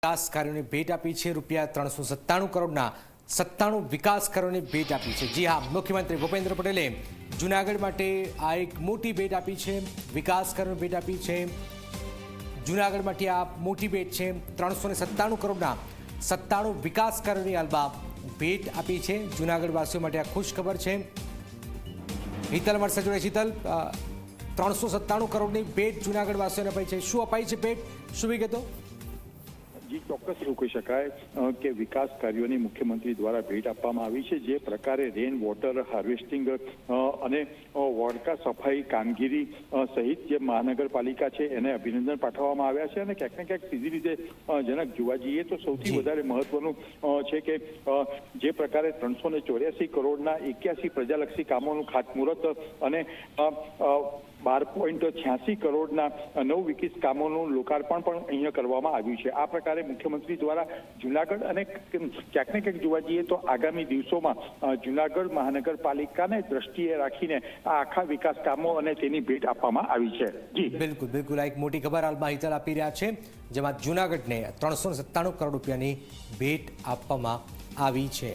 વિકાસ કાર્યોની ભેટ આપી છે। ₹397 કરોડના 97 વિકાસ કાર્યોની ભેટ આપી છે। જી હા, મુખ્યમંત્રી ભૂપેન્દ્ર પટેલે જૂનાગઢ માટે આ એક મોટી ભેટ આપી છે। વિકાસ કાર્યોની ભેટ આપી છે। જૂનાગઢ માટે આ મોટી ભેટ છે। 397 કરોડના 97 વિકાસ કાર્યોની હાલમાં ભેટ આપી છે। જૂનાગઢ વાસીઓ માટે આ ખુશ ખબર છે। હિતલ અમારી સાથે જોડે। હિતલ, 397 કરોડની ભેટ જૂનાગઢ વાસીઓને અપાઈ છે। શું અપાઈ છે ભેટ, શું વિગતો? जी ચોક્કસ એવું કહી શકાય કે વિકાસ કાર્યોની મુખ્યમંત્રી દ્વારા ભેટ આપવામાં આવી છે। જે પ્રકારે રેન વોટર હાર્વેસ્ટિંગ અને વોડકા સફાઈ કામગીરી સહિત જે મહાનગરપાલિકા છે એને અભિનંદન પાઠવવામાં આવ્યા છે। અને ક્યાંક ને ક્યાંક સીધી રીતે જનક જોવા જઈએ તો સૌથી વધારે મહત્વનું છે કે જે પ્રકારે 384 કરોડના 81 પ્રજાલક્ષી કામોનું ખાતમુહૂર્ત અને 12.86 કરોડના 9 વિકાસ કામોનું લોકાર્પણ પણ અહીંયા કરવામાં આવ્યું છે। આ પ્રકારે મુખ્યમંત્રી દ્વારા જૂનાગઢ અને ક્યાંક ને ક્યાંક જોવા જઈએ તો આગામી દિવસોમાં જૂનાગઢ મહાનગરપાલિકાને દ્રષ્ટિએ રાખીને આ આખા વિકાસ કામો અને તેની ભેટ આપવામાં આવી છે। જી બિલકુલ બિલકુલ, આ એક મોટી ખબર હાલમાં હિતલ આપી રહ્યા છે, જેમાં જૂનાગઢને 397 કરોડ રૂપિયાની ભેટ આપવામાં આવી છે।